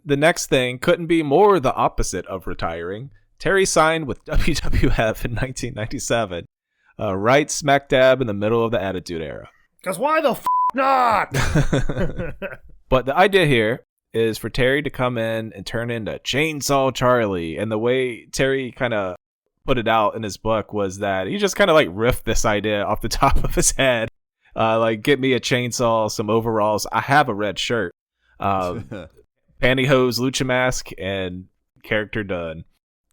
the next thing couldn't be more the opposite of retiring. Terry signed with WWF in 1997, right smack dab in the middle of the Attitude Era. Because why the not? But the idea here is for Terry to come in and turn into Chainsaw Charlie. And the way Terry kind of put it out in his book was that he just kind of like riffed this idea off the top of his head. Like, get me a chainsaw, some overalls. I have a red shirt. Pantyhose, lucha mask, and character done.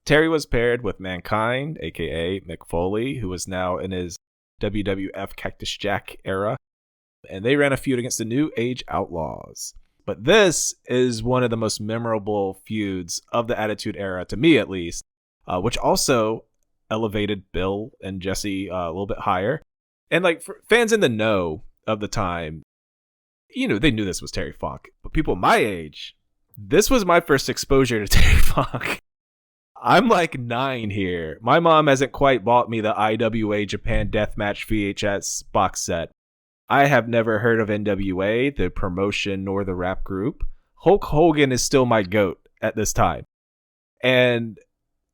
Terry was paired with Mankind, a.k.a. Mick Foley, who was now in his WWF Cactus Jack era. And they ran a feud against the New Age Outlaws. But this is one of the most memorable feuds of the Attitude Era, to me at least, which also elevated Bill and Jesse a little bit higher. And like for fans in the know of the time, you know, they knew this was Terry Funk. But people my age, this was my first exposure to Terry Funk. I'm like 9 here. My mom hasn't quite bought me the IWA Japan Deathmatch VHS box set. I have never heard of NWA, the promotion, nor the rap group. Hulk Hogan is still my GOAT at this time. And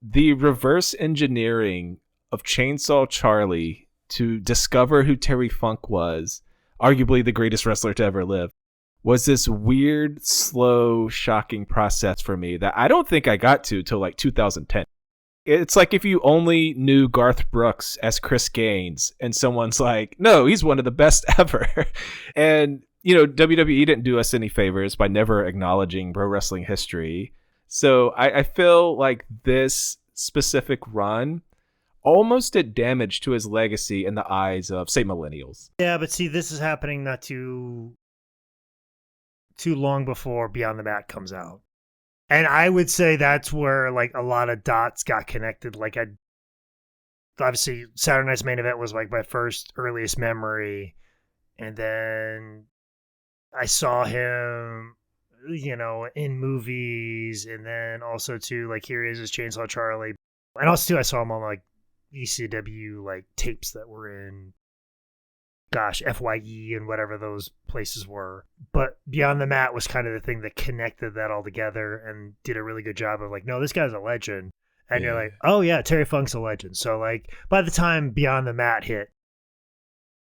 the reverse engineering of Chainsaw Charlie to discover who Terry Funk was, arguably the greatest wrestler to ever live, was this weird, slow, shocking process for me that I don't think I got to till like 2010. It's like if you only knew Garth Brooks as Chris Gaines and someone's like, no, he's one of the best ever. And, you know, WWE didn't do us any favors by never acknowledging pro wrestling history. So I feel like this specific run almost did damage to his legacy in the eyes of, say, millennials. Yeah, but see, this is happening not too long before Beyond the Mat comes out. And I would say that's where like a lot of dots got connected. Like obviously Saturday Night's Main Event was like my first earliest memory. And then I saw him, you know, in movies. And then also too, like here he is as Chainsaw Charlie. And also too, I saw him on like ECW like tapes that were in FYE and whatever those places were. But Beyond the Mat was kind of the thing that connected that all together and did a really good job of like, no, this guy's a legend. And you're like, oh yeah, Terry Funk's a legend. So like by the time Beyond the Mat hit,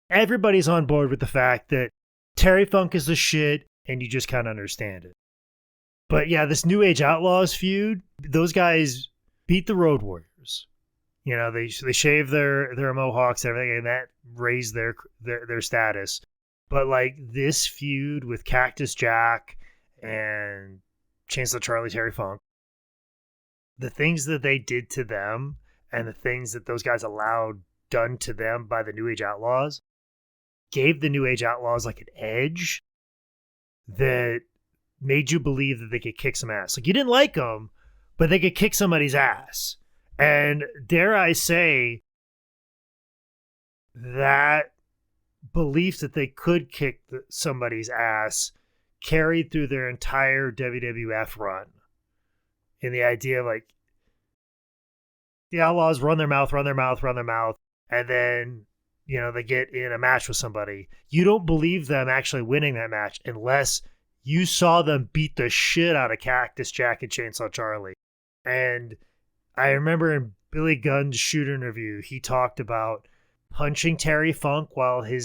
everybody's on board with the fact that Terry Funk is the shit and you just kind of understand it. But yeah, this New Age Outlaws feud, those guys beat the Road Warriors. You know, they shave their mohawks and everything, and that raised their status. But like this feud with Cactus Jack and Chainsaw Charlie, Terry Funk, the things that they did to them and the things that those guys allowed done to them by the New Age Outlaws gave the New Age Outlaws like an edge that made you believe that they could kick some ass. Like you didn't like them, but they could kick somebody's ass. And dare I say, that belief that they could kick somebody's ass carried through their entire WWF run. In the idea of like, the Outlaws run their mouth, and then, you know, they get in a match with somebody. You don't believe them actually winning that match unless you saw them beat the shit out of Cactus Jack and Chainsaw Charlie. And I remember in Billy Gunn's shoot interview, he talked about punching Terry Funk while he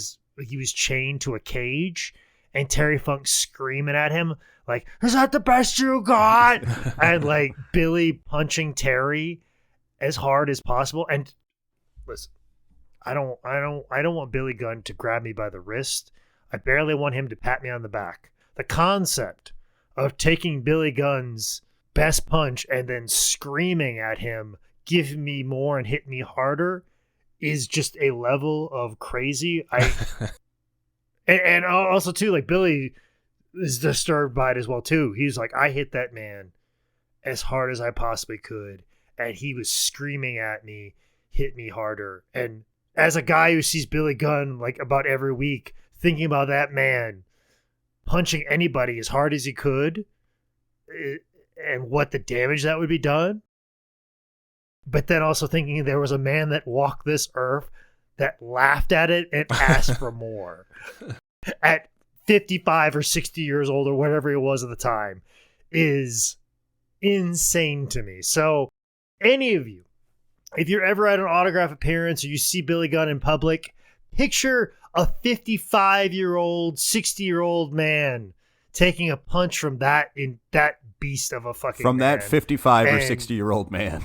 was chained to a cage, and Terry Funk screaming at him like, "Is that the best you got?" And like Billy punching Terry as hard as possible. And listen, I don't want Billy Gunn to grab me by the wrist. I barely want him to pat me on the back. The concept of taking Billy Gunn's best punch and then screaming at him, "Give me more and hit me harder," is just a level of crazy. And also too, like Billy is disturbed by it as well too. He's like, I hit that man as hard as I possibly could, and he was screaming at me, "Hit me harder." And as a guy who sees Billy Gunn like about every week, thinking about that man punching anybody as hard as he could, and what the damage that would be done. But then also thinking there was a man that walked this earth that laughed at it and asked for more. At 55 or 60 years old or whatever it was at the time. is insane to me. So any of you, if you're ever at an autograph appearance or you see Billy Gunn in public, picture a 55-year-old, 60-year-old man taking a punch from that beast of a fucking from man. that 55 or 60-year-old man.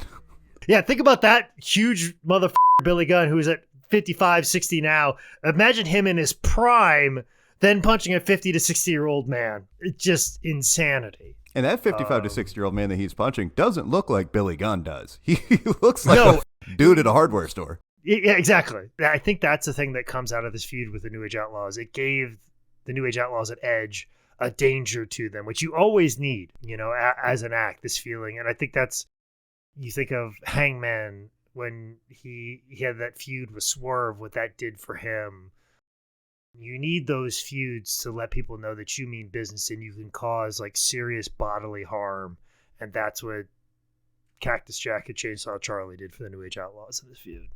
Yeah, think about that huge motherfucker Billy Gunn who's at 55, 60 now. Imagine him in his prime, then punching a 50 to 60-year-old man. It's just insanity. And that 55 to 60-year-old man that he's punching doesn't look like Billy Gunn does. He looks like a dude at a hardware store. Yeah, exactly. I think that's the thing that comes out of this feud with the New Age Outlaws. It gave the New Age Outlaws an edge, a danger to them, which you always need, as an act, this feeling. And I think that's, you think of Hangman when he had that feud with Swerve, what that did for him. You need those feuds to let people know that you mean business and you can cause like serious bodily harm. And that's what Cactus Jack and Chainsaw Charlie did for the New Age Outlaws in this feud.